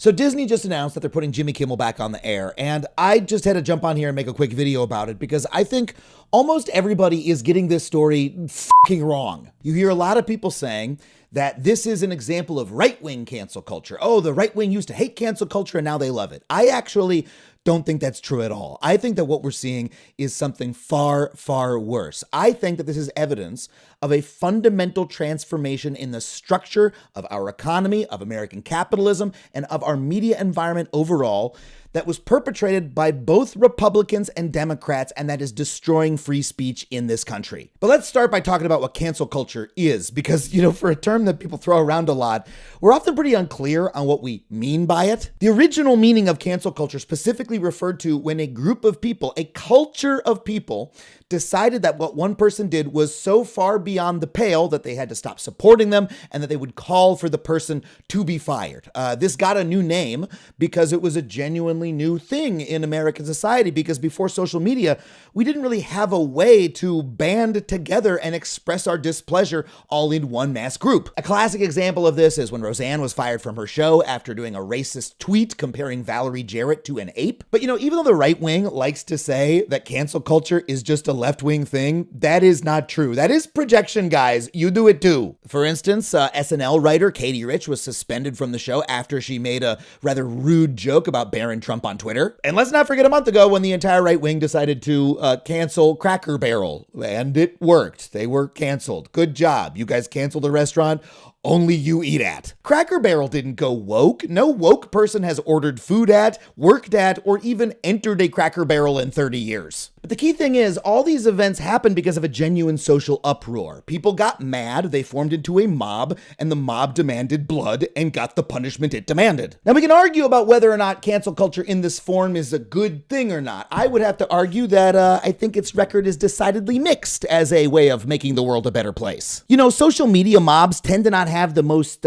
So Disney just announced that they're putting Jimmy Kimmel back on the air, and I just had to jump on here and make a quick video about it because I think almost everybody is getting this story fucking wrong. You hear a lot of people saying that this is an example of right-wing cancel culture. Oh, the right wing used to hate cancel culture and now they love it. I actually don't think that's true at all. I think that what we're seeing is something far, far worse. I think that this is evidence of a fundamental transformation in the structure of our economy, of American capitalism, and of our media environment overall that was perpetrated by both Republicans and Democrats, and that is destroying free speech in this country. But let's start by talking about what cancel culture is, because, for a term that people throw around a lot, we're often pretty unclear on what we mean by it. The original meaning of cancel culture specifically referred to when a group of people, a culture of people, decided that what one person did was so far beyond the pale that they had to stop supporting them and that they would call for the person to be fired. This got a new name because it was a genuinely new thing in American society, because before social media, we didn't really have a way to band together and express our displeasure all in one mass group. A classic example of this is when Roseanne was fired from her show after doing a racist tweet comparing Valerie Jarrett to an ape. But even though the right wing likes to say that cancel culture is just a left-wing thing, that is not true. That is projection, guys. You do it too. For instance, SNL writer Katie Rich was suspended from the show after she made a rather rude joke about Barron Trump on Twitter. And let's not forget a month ago when the entire right wing decided to cancel Cracker Barrel, and it worked. They were canceled. Good job. You guys canceled a restaurant only you eat at. Cracker Barrel didn't go woke. No woke person has ordered food at, worked at, or even entered a Cracker Barrel in 30 years. But the key thing is, all these events happened because of a genuine social uproar. People got mad, they formed into a mob, and the mob demanded blood and got the punishment it demanded. Now, we can argue about whether or not cancel culture in this form is a good thing or not. I would have to argue that I think its record is decidedly mixed as a way of making the world a better place. Social media mobs tend to not have the most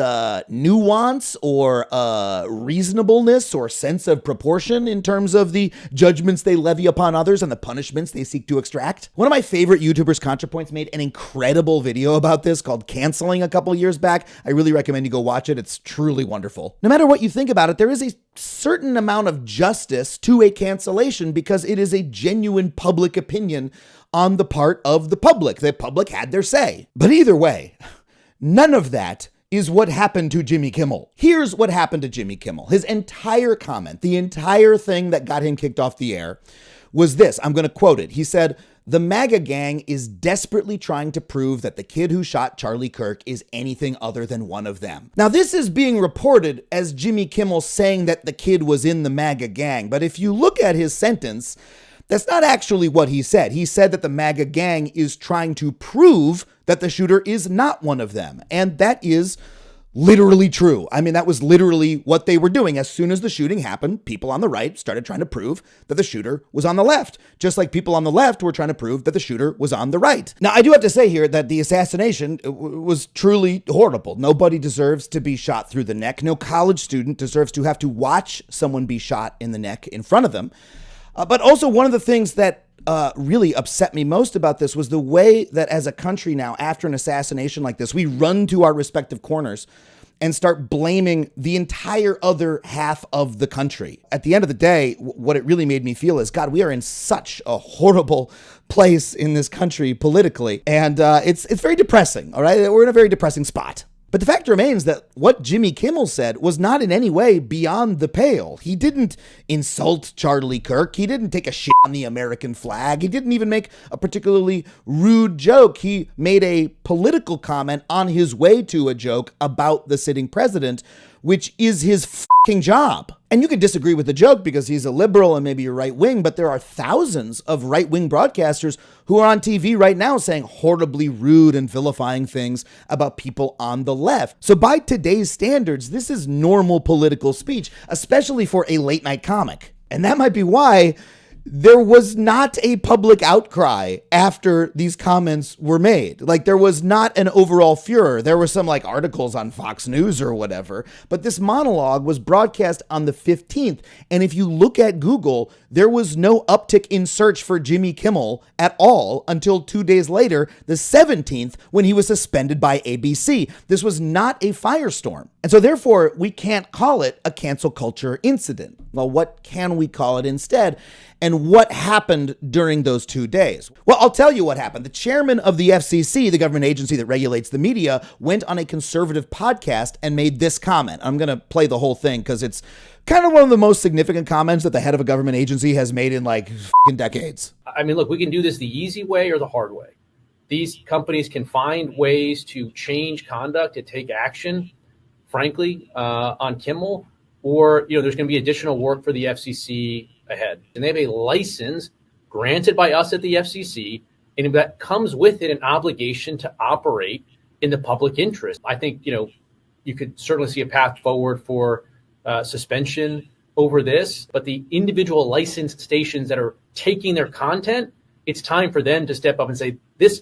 nuance or reasonableness or sense of proportion in terms of the judgments they levy upon others and the punishments they seek to extract. One of my favorite YouTubers, ContraPoints, made an incredible video about this called Canceling a couple years back. I really recommend you go watch it. It's truly wonderful. No matter what you think about it, there is a certain amount of justice to a cancellation because it is a genuine public opinion on the part of the public. The public had their say. But either way, none of that is what happened to Jimmy Kimmel. Here's what happened to Jimmy Kimmel. His entire comment, the entire thing that got him kicked off the air was this. I'm going to quote it. He said, "The MAGA gang is desperately trying to prove that the kid who shot Charlie Kirk is anything other than one of them." Now, this is being reported as Jimmy Kimmel saying that the kid was in the MAGA gang. But if you look at his sentence, that's not actually what he said. He said that the MAGA gang is trying to prove that the shooter is not one of them. And that is literally true. I mean, that was literally what they were doing. As soon as the shooting happened, people on the right started trying to prove that the shooter was on the left, just like people on the left were trying to prove that the shooter was on the right. Now, I do have to say here that the assassination was truly horrible. Nobody deserves to be shot through the neck. No college student deserves to have to watch someone be shot in the neck in front of them. But also, one of the things that really upset me most about this was the way that as a country now, after an assassination like this, we run to our respective corners and start blaming the entire other half of the country. At the end of the day, what it really made me feel is, God, we are in such a horrible place in this country politically. And it's very depressing, all right? We're in a very depressing spot. But the fact remains that what Jimmy Kimmel said was not in any way beyond the pale. He didn't insult Charlie Kirk. He didn't take a shit on the American flag. He didn't even make a particularly rude joke. He made a political comment on his way to a joke about the sitting president, which is his fucking job. And you could disagree with the joke because he's a liberal and maybe a right wing, but there are thousands of right wing broadcasters who are on TV right now saying horribly rude and vilifying things about people on the left. So by today's standards, this is normal political speech, especially for a late night comic. And that might be why there was not a public outcry after these comments were made. Like, there was not an overall furor. There were some like articles on Fox News or whatever, but this monologue was broadcast on the 15th. And if you look at Google, there was no uptick in search for Jimmy Kimmel at all until 2 days later, the 17th, when he was suspended by ABC. This was not a firestorm. And so therefore, we can't call it a cancel culture incident. Well, what can we call it instead? And what happened during those 2 days? Well, I'll tell you what happened. The chairman of the FCC, the government agency that regulates the media, went on a conservative podcast and made this comment. I'm going to play the whole thing because it's kind of one of the most significant comments that the head of a government agency has made in like fucking decades. I mean, look, we can do this the easy way or the hard way. These companies can find ways to change conduct, to take action, frankly, on Kimmel, or, there's going to be additional work for the FCC ahead. And they have a license granted by us at the FCC, and that comes with it an obligation to operate in the public interest. I think, you could certainly see a path forward for suspension over this, but the individual licensed stations that are taking their content, it's time for them to step up and say, this,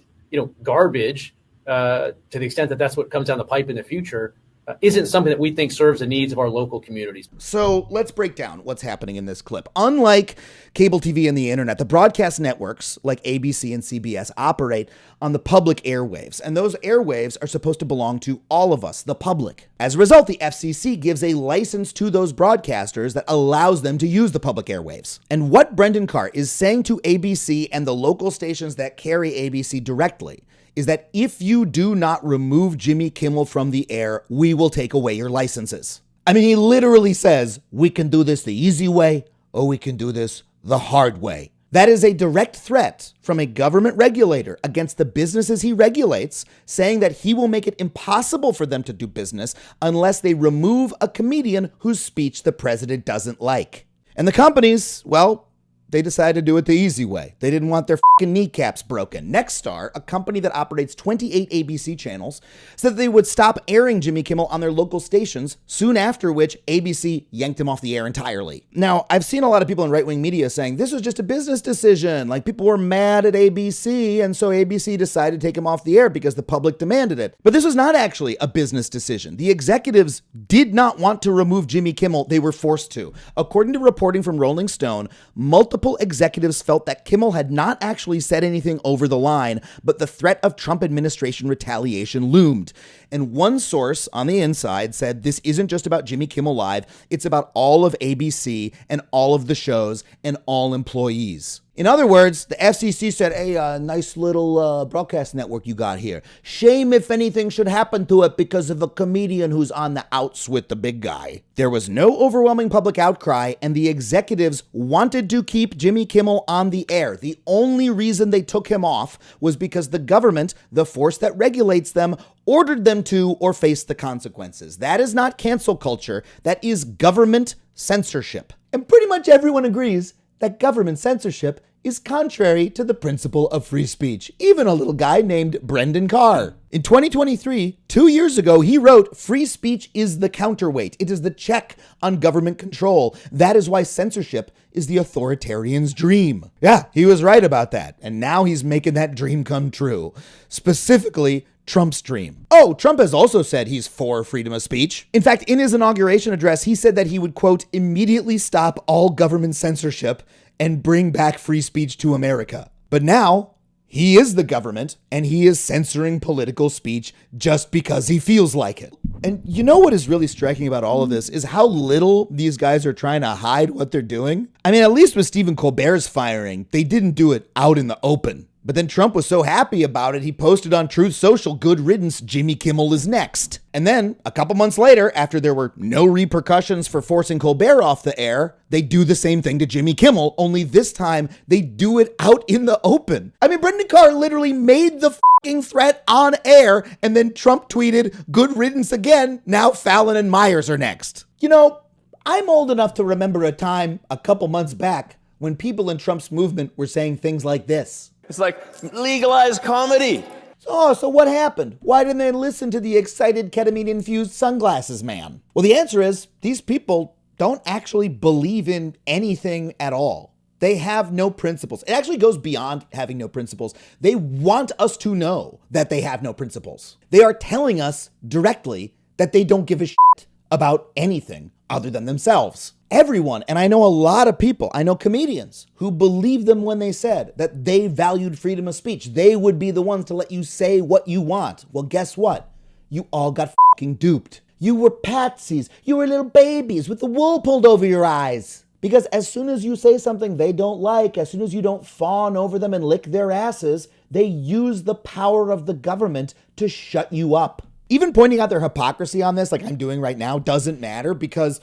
garbage, to the extent that that's what comes down the pipe in the future, isn't something that we think serves the needs of our local communities. So let's break down what's happening in this clip. Unlike cable TV and the internet, the broadcast networks like ABC and CBS operate on the public airwaves, and those airwaves are supposed to belong to all of us, the public. As a result, the FCC gives a license to those broadcasters that allows them to use the public airwaves. And what Brendan Carr is saying to ABC and the local stations that carry ABC directly is that if you do not remove Jimmy Kimmel from the air, we will take away your licenses. I mean, he literally says, we can do this the easy way, or we can do this the hard way. That is a direct threat from a government regulator against the businesses he regulates, saying that he will make it impossible for them to do business unless they remove a comedian whose speech the president doesn't like. And the companies, well, they decided to do it the easy way. They didn't want their fucking kneecaps broken. Nexstar, a company that operates 28 ABC channels, said that they would stop airing Jimmy Kimmel on their local stations, soon after which ABC yanked him off the air entirely. Now, I've seen a lot of people in right-wing media saying this was just a business decision. Like, people were mad at ABC, and so ABC decided to take him off the air because the public demanded it. But this was not actually a business decision. The executives did not want to remove Jimmy Kimmel. They were forced to. According to reporting from Rolling Stone, multiple executives felt that Kimmel had not actually said anything over the line, but the threat of Trump administration retaliation loomed. And one source on the inside said this isn't just about Jimmy Kimmel Live, it's about all of ABC and all of the shows and all employees. In other words, the FCC said, hey, nice little broadcast network you got here. Shame if anything should happen to it because of a comedian who's on the outs with the big guy. There was no overwhelming public outcry, and the executives wanted to keep Jimmy Kimmel on the air. The only reason they took him off was because the government, the force that regulates them, ordered them to or face the consequences. That is not cancel culture. That is government censorship. And pretty much everyone agrees that government censorship is contrary to the principle of free speech. Even a little guy named Brendan Carr. In 2023, 2 years ago, he wrote, free speech is the counterweight. It is the check on government control. That is why censorship is the authoritarian's dream. Yeah, he was right about that. And now he's making that dream come true. Specifically, Trump's dream. Oh, Trump has also said he's for freedom of speech. In fact, in his inauguration address, he said that he would, quote, immediately stop all government censorship and bring back free speech to America. But now, he is the government, and he is censoring political speech just because he feels like it. And you know what is really striking about all of this is how little these guys are trying to hide what they're doing. I mean, at least with Stephen Colbert's firing, they didn't do it out in the open. But then Trump was so happy about it, he posted on Truth Social, good riddance, Jimmy Kimmel is next. And then, a couple months later, after there were no repercussions for forcing Colbert off the air, they do the same thing to Jimmy Kimmel, only this time they do it out in the open. I mean, Brendan Carr literally made the fucking threat on air, and then Trump tweeted, good riddance again, now Fallon and Myers are next. You know, I'm old enough to remember a time a couple months back when people in Trump's movement were saying things like this. It's like legalized comedy. So what happened? Why didn't they listen to the excited ketamine-infused sunglasses man? Well, the answer is these people don't actually believe in anything at all. They have no principles. It actually goes beyond having no principles. They want us to know that they have no principles. They are telling us directly that they don't give a shit about anything other than themselves. Everyone, and I know a lot of people, I know comedians who believed them when they said that they valued freedom of speech. They would be the ones to let you say what you want. Well, guess what? You all got fucking duped. You were patsies. You were little babies with the wool pulled over your eyes. Because as soon as you say something they don't like, as soon as you don't fawn over them and lick their asses, they use the power of the government to shut you up. Even pointing out their hypocrisy on this, like I'm doing right now, doesn't matter, because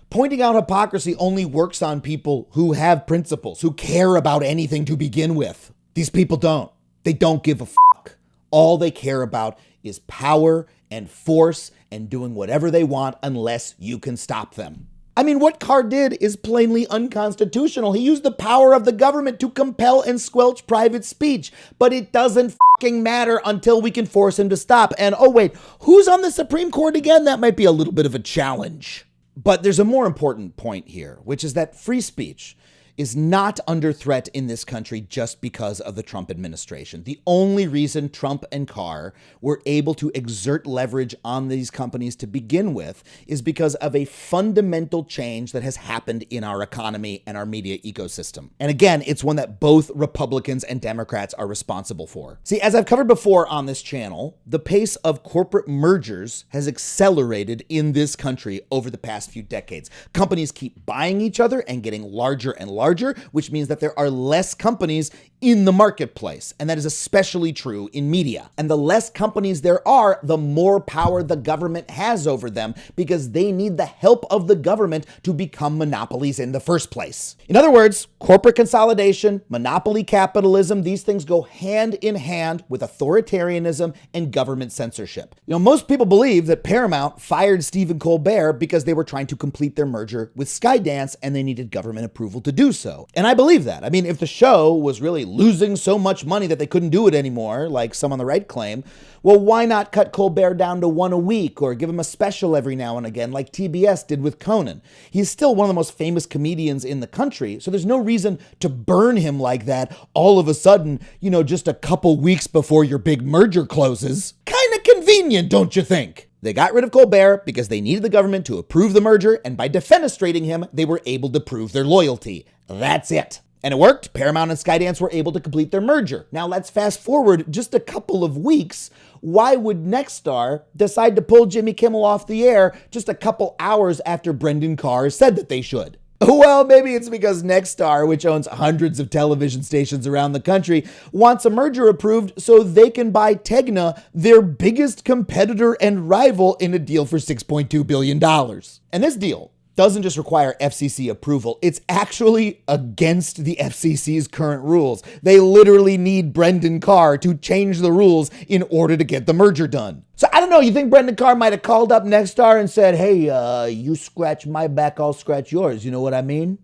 pointing out hypocrisy only works on people who have principles, who care about anything to begin with. These people don't. They don't give a fuck. All they care about is power and force and doing whatever they want unless you can stop them. I mean, what Carr did is plainly unconstitutional. He used the power of the government to compel and squelch private speech, but it doesn't fucking matter until we can force him to stop. And oh wait, who's on the Supreme Court again? That might be a little bit of a challenge. But there's a more important point here, which is that free speech is not under threat in this country just because of the Trump administration. The only reason Trump and Carr were able to exert leverage on these companies to begin with is because of a fundamental change that has happened in our economy and our media ecosystem. And again, it's one that both Republicans and Democrats are responsible for. See, as I've covered before on this channel, the pace of corporate mergers has accelerated in this country over the past few decades. Companies keep buying each other and getting larger and larger, which means that there are less companies in the marketplace. And that is especially true in media. And the less companies there are, the more power the government has over them because they need the help of the government to become monopolies in the first place. In other words, corporate consolidation, monopoly capitalism, these things go hand in hand with authoritarianism and government censorship. You know, most people believe that Paramount fired Stephen Colbert because they were trying to complete their merger with Skydance and they needed government approval to do so. And I believe that. I mean, if the show was really losing so much money that they couldn't do it anymore, like some on the right claim, well, why not cut Colbert down to one a week or give him a special every now and again like TBS did with Conan? He's still one of the most famous comedians in the country, so there's no reason to burn him like that all of a sudden, you know, just a couple weeks before your big merger closes. Kind of convenient, don't you think? They got rid of Colbert because they needed the government to approve the merger, and by defenestrating him, they were able to prove their loyalty. That's it. And it worked. Paramount and Skydance were able to complete their merger. Now let's fast forward just a couple of weeks. Why would Nexstar decide to pull Jimmy Kimmel off the air just a couple hours after Brendan Carr said that they should? Well, maybe it's because Nexstar, which owns hundreds of television stations around the country, wants a merger approved so they can buy Tegna, their biggest competitor and rival, in a deal for $6.2 billion. And this deal doesn't just require FCC approval. It's actually against the FCC's current rules. They literally need Brendan Carr to change the rules in order to get the merger done. So I don't know, you think Brendan Carr might have called up Nexstar and said, hey, you scratch my back, I'll scratch yours. You know what I mean?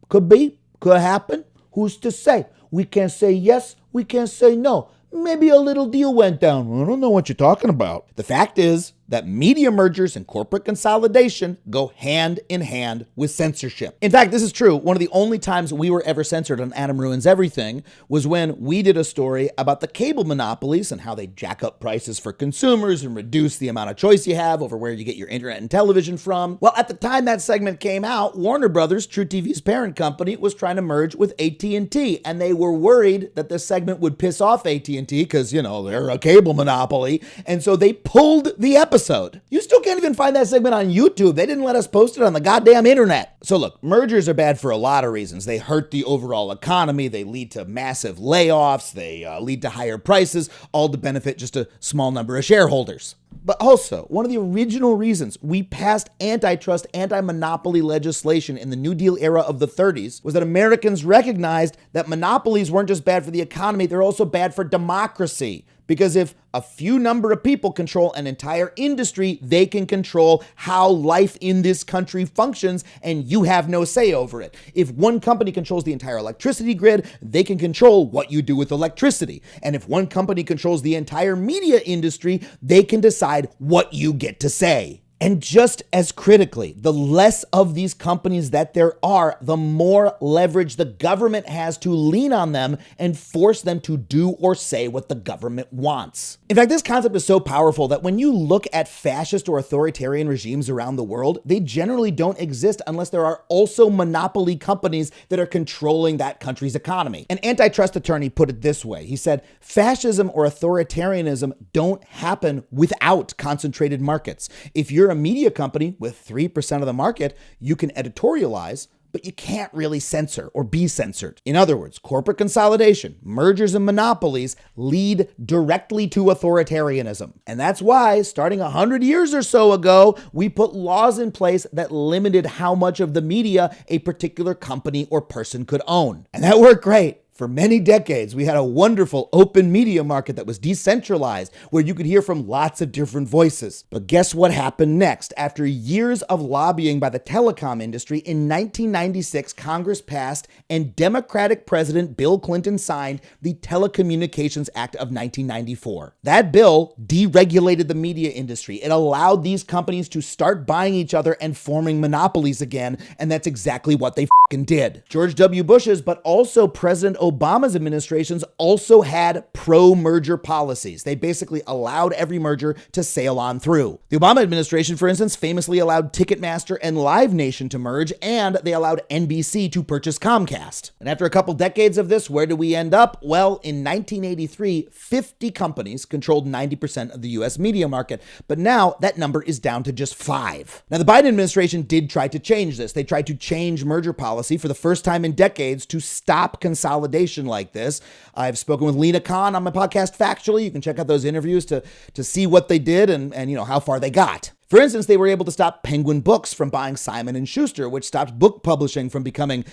Could be, could happen. Who's to say? We can't say yes, we can't say no. Maybe a little deal went down. I don't know what you're talking about. The fact is that media mergers and corporate consolidation go hand in hand with censorship. In fact, this is true. One of the only times we were ever censored on Adam Ruins Everything was when we did a story about the cable monopolies and how they jack up prices for consumers and reduce the amount of choice you have over where you get your internet and television from. Well, at the time that segment came out, Warner Brothers, True TV's parent company, was trying to merge with AT&T, and they were worried that this segment would piss off AT&T because, you know, they're a cable monopoly, and so they pulled the episode. You still can't even find that segment on YouTube. They didn't let us post it on the goddamn internet. So look, mergers are bad for a lot of reasons. They hurt the overall economy. They lead to massive layoffs. They lead to higher prices, all to benefit just a small number of shareholders. But also, one of the original reasons we passed antitrust, anti-monopoly legislation in the New Deal era of the 30s was that Americans recognized that monopolies weren't just bad for the economy, they're also bad for democracy. Because if a few number of people control an entire industry, they can control how life in this country functions, and you have no say over it. If one company controls the entire electricity grid, they can control what you do with electricity. And if one company controls the entire media industry, they can decide what you get to say. And just as critically, the less of these companies that there are, the more leverage the government has to lean on them and force them to do or say what the government wants. In fact, this concept is so powerful that when you look at fascist or authoritarian regimes around the world, they generally don't exist unless there are also monopoly companies that are controlling that country's economy. An antitrust attorney put it this way. He said, fascism or authoritarianism don't happen without concentrated markets. If you're a media company with 3% of the market, you can editorialize, but you can't really censor or be censored. In other words, corporate consolidation, mergers and monopolies lead directly to authoritarianism. And that's why, starting 100 years or so ago, we put laws in place that limited how much of the media a particular company or person could own. And that worked great. For many decades, we had a wonderful open media market that was decentralized, where you could hear from lots of different voices. But guess what happened next? After years of lobbying by the telecom industry, in 1996, Congress passed and Democratic President Bill Clinton signed the Telecommunications Act of 1994. That bill deregulated the media industry. It allowed these companies to start buying each other and forming monopolies again, and that's exactly what they did. George W. Bush's, but also President Obama's administrations also had pro-merger policies. They basically allowed every merger to sail on through. The Obama administration, for instance, famously allowed Ticketmaster and Live Nation to merge, and they allowed NBC to purchase Comcast. And after a couple decades of this, where do we end up? Well, in 1983, 50 companies controlled 90% of the US media market, but now that number is down to just 5. Now, the Biden administration did try to change this. They tried to change merger policy for the first time in decades to stop consolidation like this. I've spoken with Lena Khan on my podcast, Factually. You can check out those interviews to see what they did and how far they got. For instance, they were able to stop Penguin Books from buying Simon & Schuster, which stopped book publishing from becoming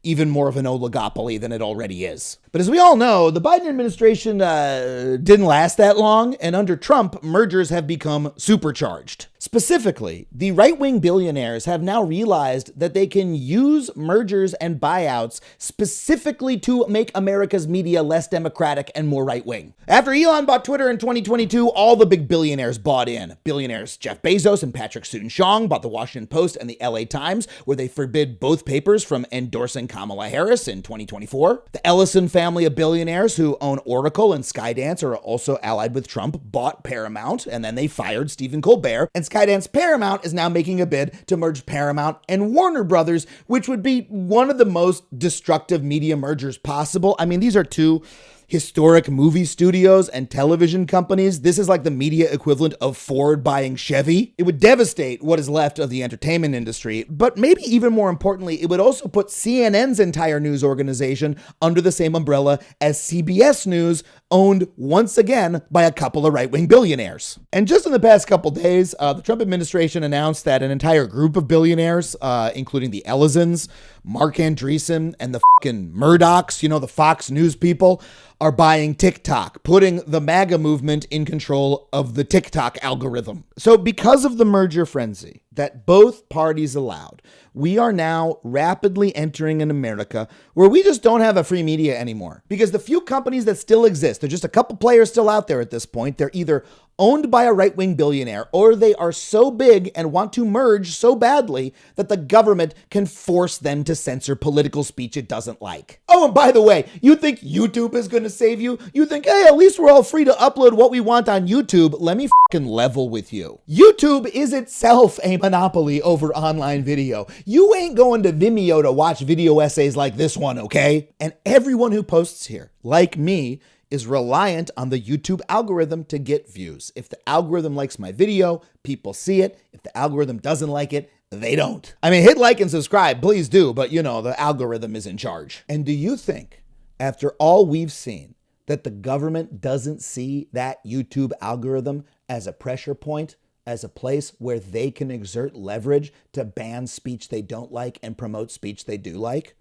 even more of an oligopoly than it already is. But as we all know, the Biden administration didn't last that long, and under Trump, mergers have become supercharged. Specifically, the right-wing billionaires have now realized that they can use mergers and buyouts specifically to make America's media less democratic and more right-wing. After Elon bought Twitter in 2022, all the big billionaires bought in. Billionaires Jeff Bezos and Patrick Soon-Shiong bought the Washington Post and the LA Times, where they forbid both papers from endorsing Kamala Harris in 2024. The Ellison family of billionaires who own Oracle and Skydance are also allied with Trump, bought Paramount, and then they fired Stephen Colbert. And Skydance Paramount is now making a bid to merge Paramount and Warner Brothers, which would be one of the most destructive media mergers possible. I mean, these are two historic movie studios and television companies. This is like the media equivalent of Ford buying Chevy. It would devastate what is left of the entertainment industry, but maybe even more importantly, it would also put CNN's entire news organization under the same umbrella as CBS News, owned once again by a couple of right-wing billionaires. And just in the past couple days, the Trump administration announced that an entire group of billionaires, including the Ellisons, Mark Andreessen, and the fucking Murdochs, the Fox News people, are buying TikTok, putting the MAGA movement in control of the TikTok algorithm. So because of the merger frenzy that both parties allowed, we are now rapidly entering an America where we just don't have a free media anymore. Because the few companies that still exist, there's just a couple players still out there at this point, they're either owned by a right-wing billionaire, or they are so big and want to merge so badly that the government can force them to censor political speech it doesn't like. Oh, and by the way, you think YouTube is going to save you? You think, hey, at least we're all free to upload what we want on YouTube. Let me fucking level with you. YouTube is itself a monopoly over online video. You ain't going to Vimeo to watch video essays like this one, okay? And everyone who posts here, like me, is reliant on the YouTube algorithm to get views. If the algorithm likes my video, people see it. If the algorithm doesn't like it, they don't. I mean, hit like and subscribe, please do, but the algorithm is in charge. And do you think, after all we've seen, that the government doesn't see that YouTube algorithm as a pressure point, as a place where they can exert leverage to ban speech they don't like and promote speech they do like?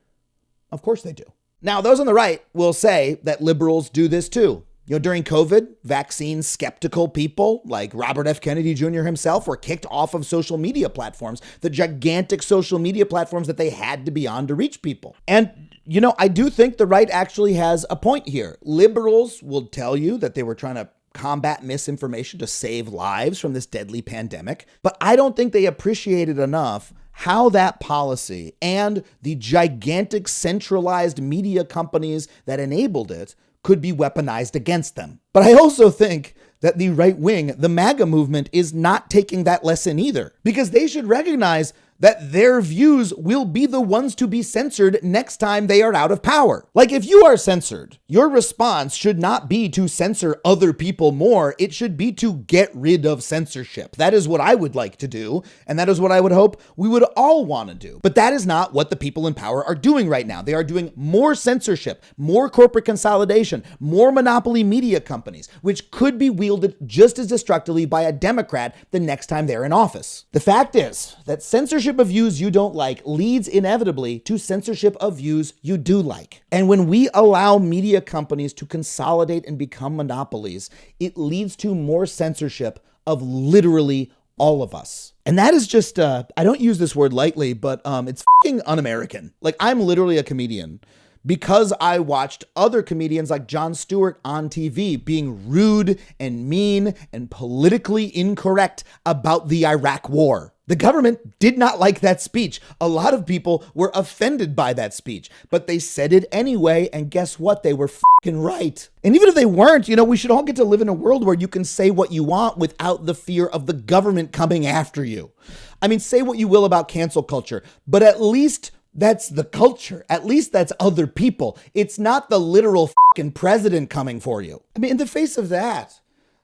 Of course they do. Now, those on the right will say that liberals do this too. During COVID, vaccine skeptical people like Robert F. Kennedy Jr. himself were kicked off of social media platforms, the gigantic social media platforms that they had to be on to reach people. And I do think the right actually has a point here. Liberals will tell you that they were trying to combat misinformation to save lives from this deadly pandemic. But I don't think they appreciated enough how that policy and the gigantic centralized media companies that enabled it could be weaponized against them. But I also think that the right wing, the MAGA movement, is not taking that lesson either, because they should recognize that their views will be the ones to be censored next time they are out of power. Like, if you are censored, your response should not be to censor other people more. It should be to get rid of censorship. That is what I would like to do, and that is what I would hope we would all want to do. But that is not what the people in power are doing right now. They are doing more censorship, more corporate consolidation, more monopoly media companies, which could be wielded just as destructively by a Democrat the next time they're in office. The fact is that censorship of views you don't like leads inevitably to censorship of views you do like. And when we allow media companies to consolidate and become monopolies, it leads to more censorship of literally all of us. And that is just, I don't use this word lightly, but it's fucking un-American. Like, I'm literally a comedian because I watched other comedians like Jon Stewart on TV being rude and mean and politically incorrect about the Iraq war. The government did not like that speech. A lot of people were offended by that speech, but they said it anyway, and guess what? They were fucking right. And even if they weren't, we should all get to live in a world where you can say what you want without the fear of the government coming after you. I mean, say what you will about cancel culture, but at least that's the culture. At least that's other people. It's not the literal fucking president coming for you. I mean, in the face of that,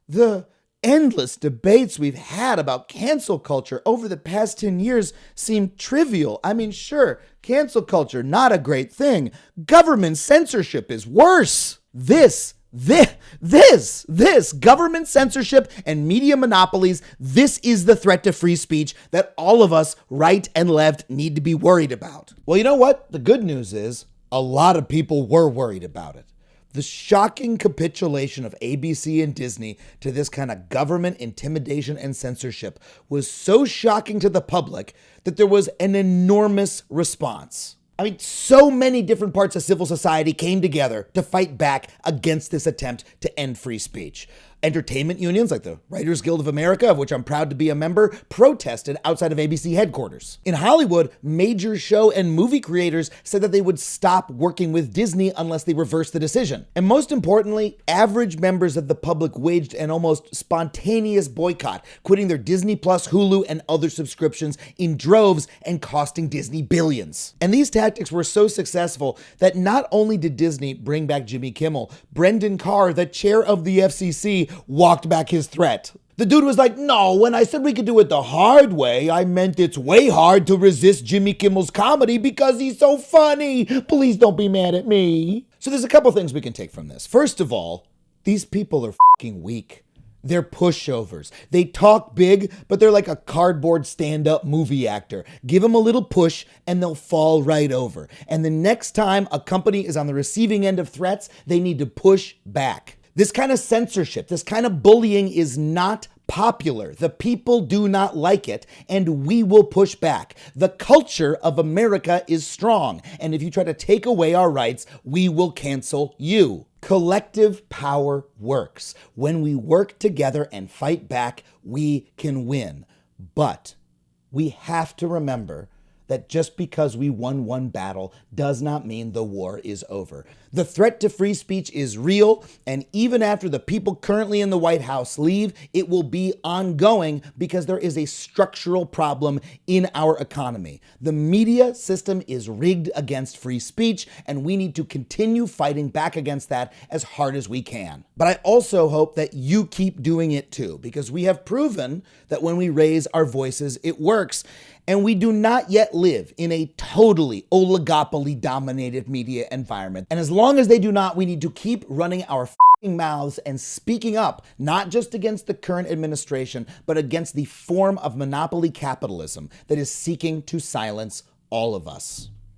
the endless debates we've had about cancel culture over the past 10 years seem trivial. I mean, sure, cancel culture, not a great thing. Government censorship is worse. This government censorship and media monopolies, this is the threat to free speech that all of us, right and left, need to be worried about. Well, you know what? The good news is a lot of people were worried about it. The shocking capitulation of ABC and Disney to this kind of government intimidation and censorship was so shocking to the public that there was an enormous response. I mean, so many different parts of civil society came together to fight back against this attempt to end free speech. Entertainment unions like the Writers Guild of America, of which I'm proud to be a member, protested outside of ABC headquarters. In Hollywood, major show and movie creators said that they would stop working with Disney unless they reversed the decision. And most importantly, average members of the public waged an almost spontaneous boycott, quitting their Disney Plus, Hulu, and other subscriptions in droves and costing Disney billions. And these tactics were so successful that not only did Disney bring back Jimmy Kimmel, Brendan Carr, the chair of the FCC, walked back his threat. The dude was like, no, when I said we could do it the hard way, I meant it's way hard to resist Jimmy Kimmel's comedy because he's so funny. Please don't be mad at me. So there's a couple things we can take from this. First of all, these people are fucking weak. They're pushovers. They talk big, but they're like a cardboard stand-up movie actor. Give them a little push and they'll fall right over. And the next time a company is on the receiving end of threats, they need to push back. This kind of censorship, this kind of bullying is not popular. The people do not like it, and we will push back. The culture of America is strong, and if you try to take away our rights, we will cancel you. Collective power works. When we work together and fight back, we can win. But we have to remember that just because we won one battle does not mean the war is over. The threat to free speech is real, and even after the people currently in the White House leave, it will be ongoing because there is a structural problem in our economy. The media system is rigged against free speech, and we need to continue fighting back against that as hard as we can. But I also hope that you keep doing it too, because we have proven that when we raise our voices, it works. And we do not yet live in a totally oligopoly-dominated media environment. And as long as they do not, we need to keep running our f***ing mouths and speaking up, not just against the current administration, but against the form of monopoly capitalism that is seeking to silence all of us.